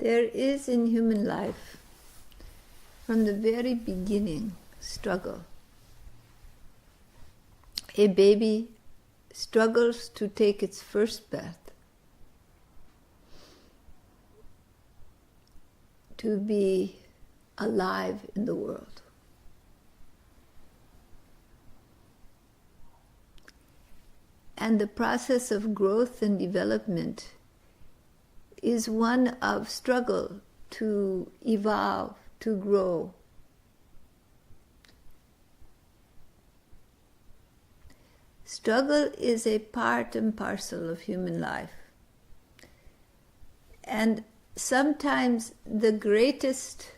There is in human life, from the very beginning, struggle. A baby struggles to take its first breath, to be alive in the world. And the process of growth and development is one of struggle to evolve, to grow. Struggle is a part and parcel of human life. And sometimes the greatest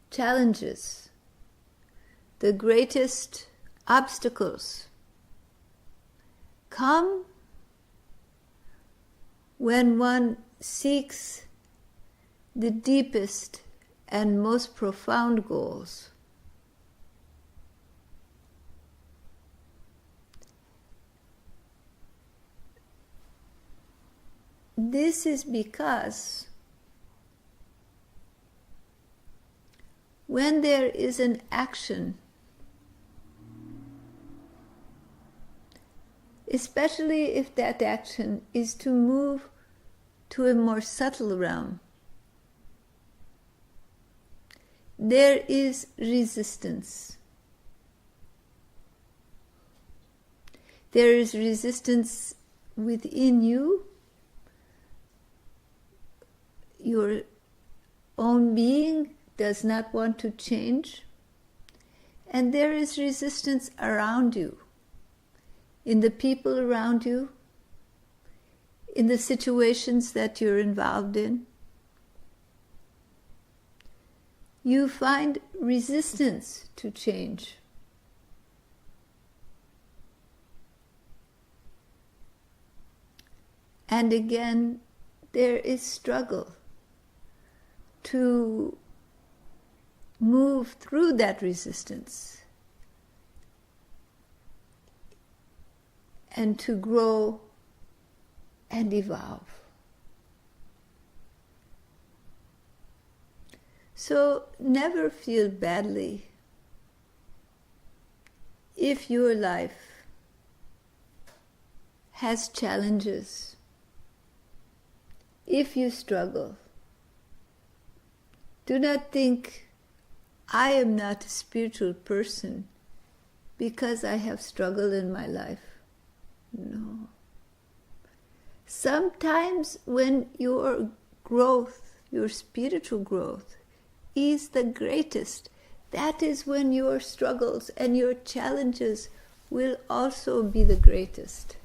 challenges, the greatest obstacles come when one seeks the deepest and most profound goals. This is because when there is an action, especially if that action is to move to a more subtle realm, there is resistance. There is resistance within you. Your own being does not want to change. And there is resistance around you, in the people around you, in the situations that you're involved in. You find resistance to change. And again, there is struggle to move through that resistance and to grow and evolve. So never feel badly if your life has challenges, if you struggle. Do not think, I am not a spiritual person because I have struggle in my life. No. Sometimes when your growth, your spiritual growth, is the greatest, that is when your struggles and your challenges will also be the greatest.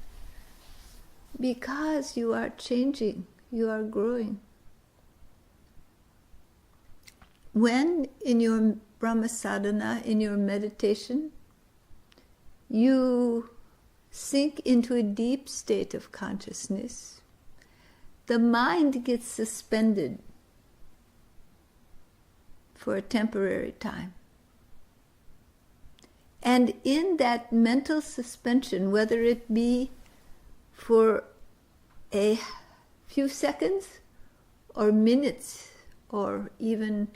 Because you are changing, you are growing. When in your Brahma sadhana, in your meditation, you sink into a deep state of consciousness, the mind gets suspended for a temporary time. And in that mental suspension, whether it be for a few seconds or minutes or even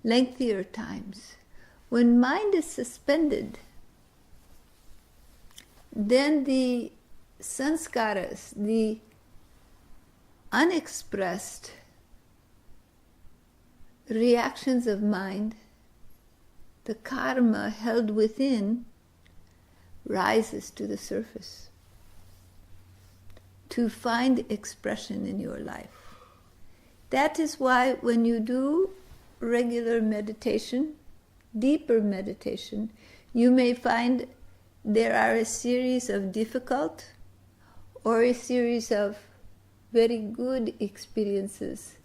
lengthier times, when mind is suspended, then the sanskaras, the unexpressed reactions of mind, the karma held within, rises to the surface to find expression in your life. That is why when you do regular meditation, deeper meditation, you may find there are a series of difficult or a series of very good experiences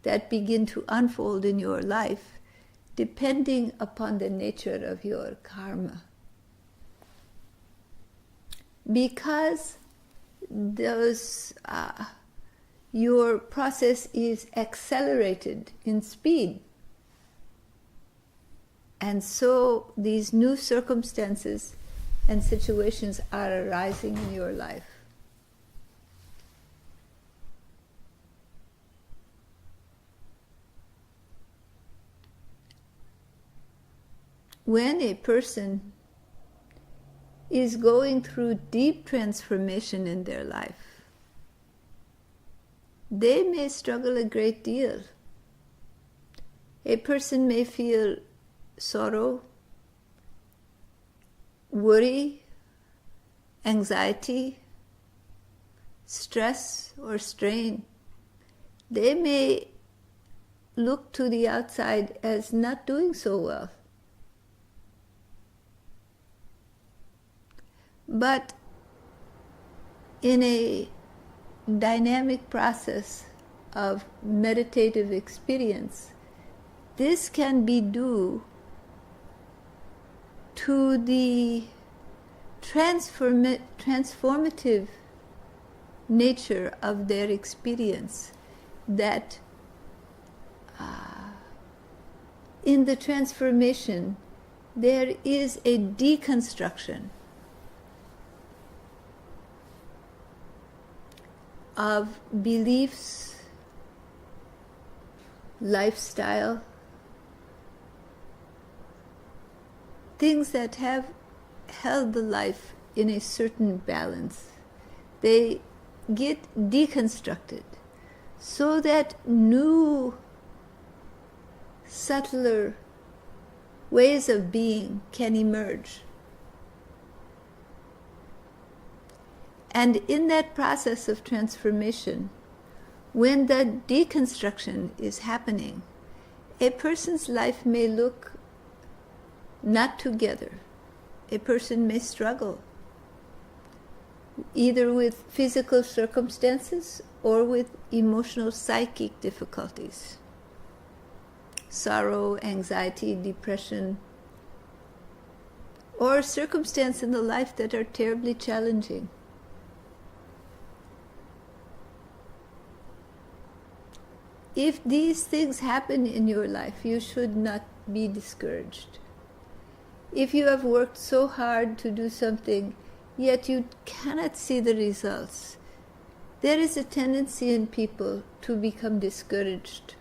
that begin to unfold in your life depending upon the nature of your karma. Because your process is accelerated in speed. And so these new circumstances and situations are arising in your life. when a person is going through deep transformation in their life, they may struggle a great deal. A person may feel sorrow, worry, anxiety, stress, or strain. They may look to the outside as not doing so well. But in a dynamic process of meditative experience, this can be due to the transformative nature of their experience, that in the transformation there is a deconstruction of beliefs, lifestyle, things that have held the life in a certain balance. They get deconstructed so that new, subtler ways of being can emerge. And in that process of transformation, when the deconstruction is happening, a person's life may look not together. A person may struggle either with physical circumstances or with emotional, psychic difficulties. Sorrow, anxiety, depression, or circumstances in the life that are terribly challenging. If these things happen in your life, you should not be discouraged. If you have worked so hard to do something, yet you cannot see the results, there is a tendency in people to become discouraged,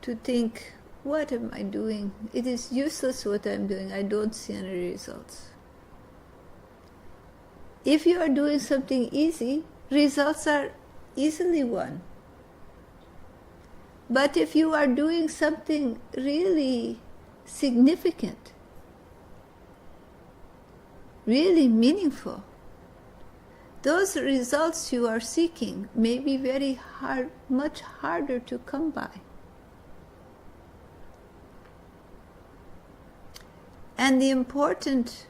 to think, what am I doing? It is useless what I'm doing. I don't see any results. If you are doing something easy, results are easily won. But if you are doing something really significant, really meaningful, those results you are seeking may be very hard, much harder to come by. And the important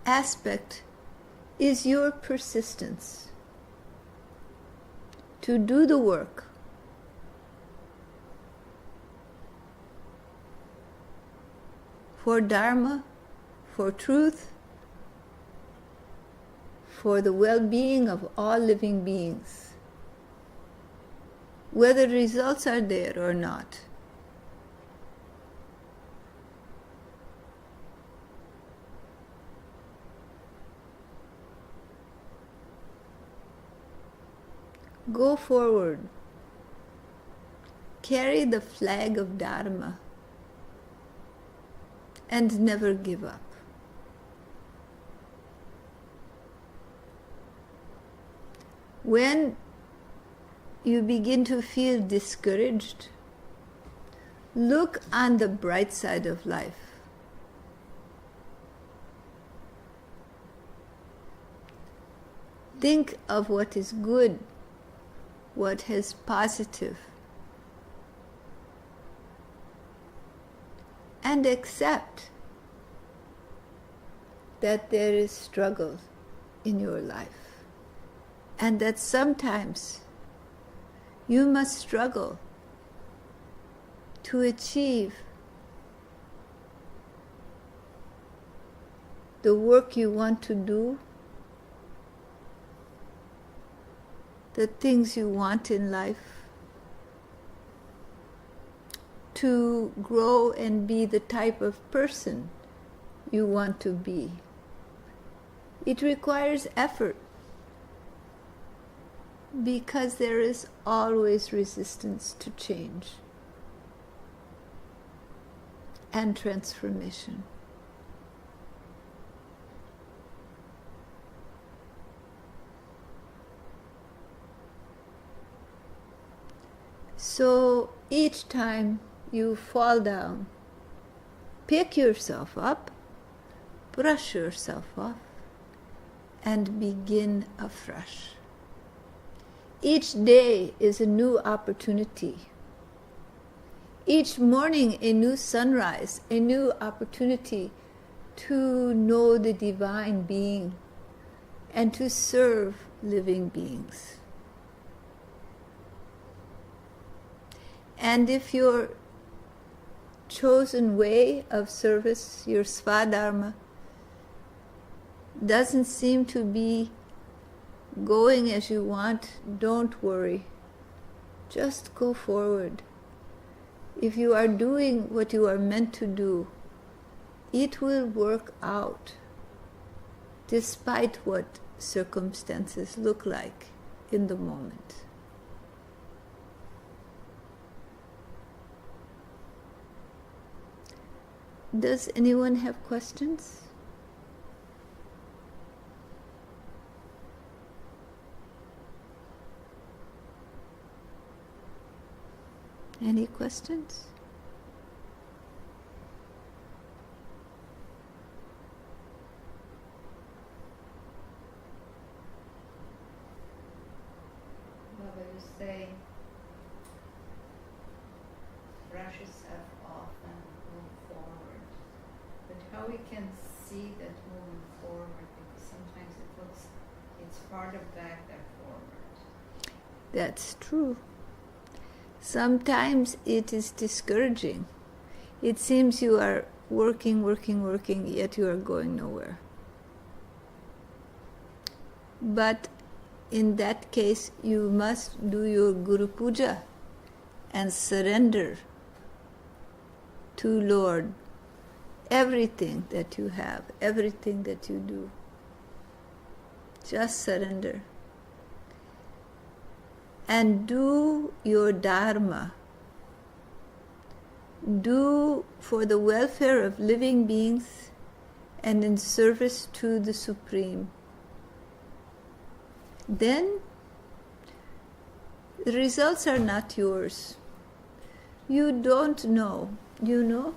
aspect is your persistence to do the work. For Dharma, for truth, for the well-being of all living beings, whether results are there or not. Go forward. Carry the flag of Dharma and never give up. When you begin to feel discouraged, look on the bright side of life. Think of what is good, what is positive, and accept that there is struggle in your life, and that sometimes you must struggle to achieve the work you want to do, the things you want in life, to grow and be the type of person you want to be. It requires effort because there is always resistance to change. and transformation. So each time you fall down, pick yourself up, brush yourself off, and begin afresh. Each day is a new opportunity. Each morning a new sunrise, a new opportunity to know the divine being and to serve living beings. And if your chosen way of service, your Svadharma, doesn't seem to be going as you want, don't worry. Just go forward. If you are doing what you are meant to do, it will work out, despite what circumstances look like in the moment. Does anyone have questions? Any questions? Baba, you say, brush yourself off and move forward. But how we can see that moving forward? Because sometimes it looks, it's farther back than forward. That's true. Sometimes it is discouraging. It seems you are working, yet you are going nowhere. But in that case, you must do your Guru Puja and surrender to Lord everything that you have, everything that you do. Just surrender. And do your Dharma. Do for the welfare of living beings and in service to the Supreme. Then the results are not yours. You don't know, you know.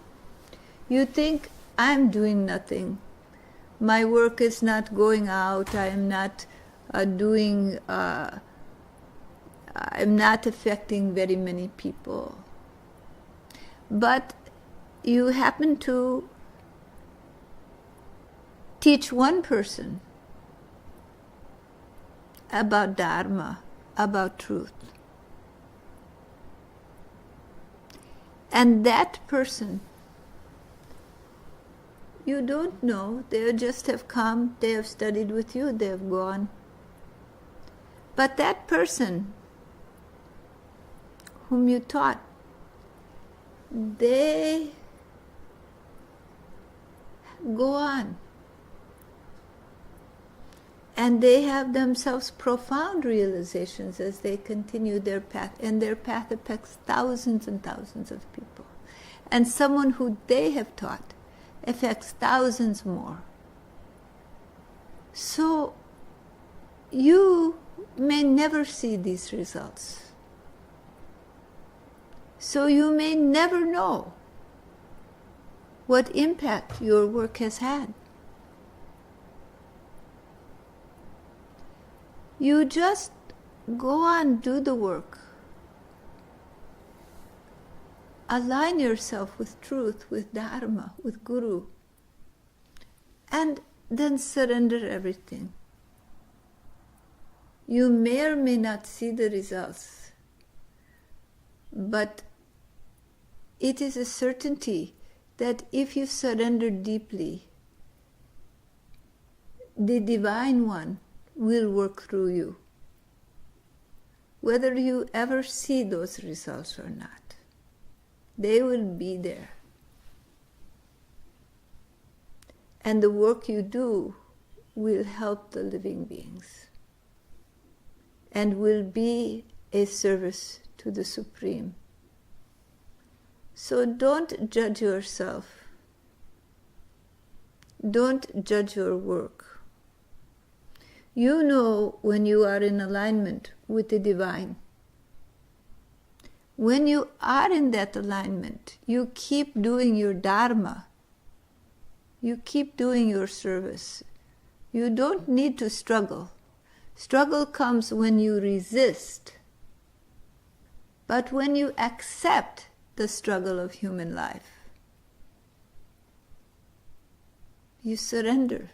You think, I'm doing nothing. My work is not going out. I am not I'm not affecting very many people. But you happen to teach one person about Dharma, about truth. And that person, you don't know, they just have come, they have studied with you, they have gone. But that person whom you taught, they go on. And they have themselves profound realizations as they continue their path. And their path affects thousands and thousands of people. And someone who they have taught affects thousands more. So you may never see these results. So you may never know what impact your work has had. You just go on, do the work. Align yourself with truth, with Dharma, with Guru. And then surrender everything. You may or may not see the results, but it is a certainty that if you surrender deeply, the Divine One will work through you, whether you ever see those results or not. They will be there. And the work you do will help the living beings and will be a service to the Supreme. So don't judge yourself. Don't judge your work. You know when you are in alignment with the divine. When you are in that alignment, you keep doing your dharma. You keep doing your service. You don't need to struggle. Struggle comes when you resist. But when you accept the struggle of human life, you surrender.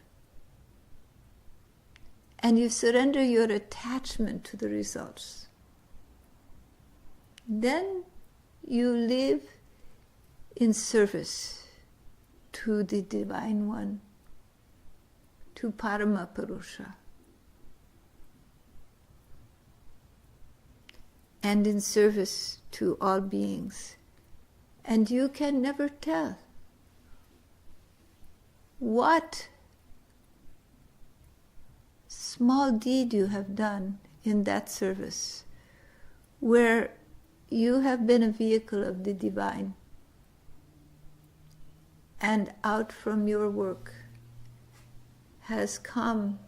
And you surrender your attachment to the results. Then you live in service to the Divine One, to Paramapurusha, and in service to all beings. And you can never tell what small deed you have done in that service, where you have been a vehicle of the divine, and out from your work has come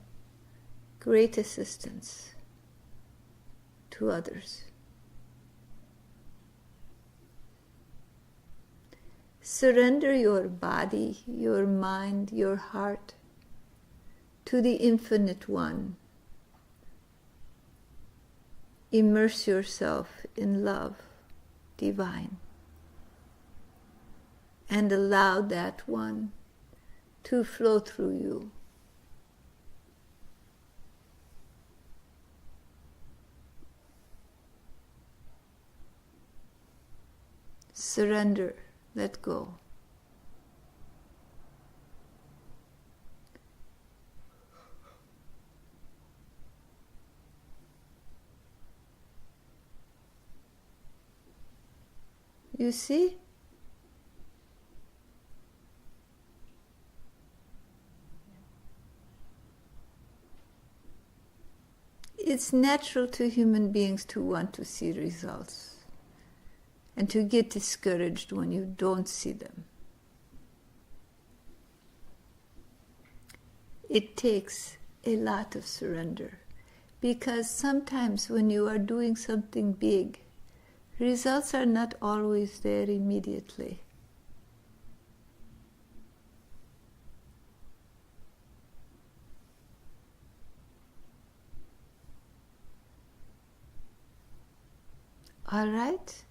great assistance to others. Surrender your body, your mind, your heart to the Infinite One. Immerse yourself in love divine and allow that one to flow through you. Surrender, let go. You see? It's natural to human beings to want to see results and to get discouraged when you don't see them. It takes a lot of surrender, because sometimes when you are doing something big, results are not always there immediately. All right?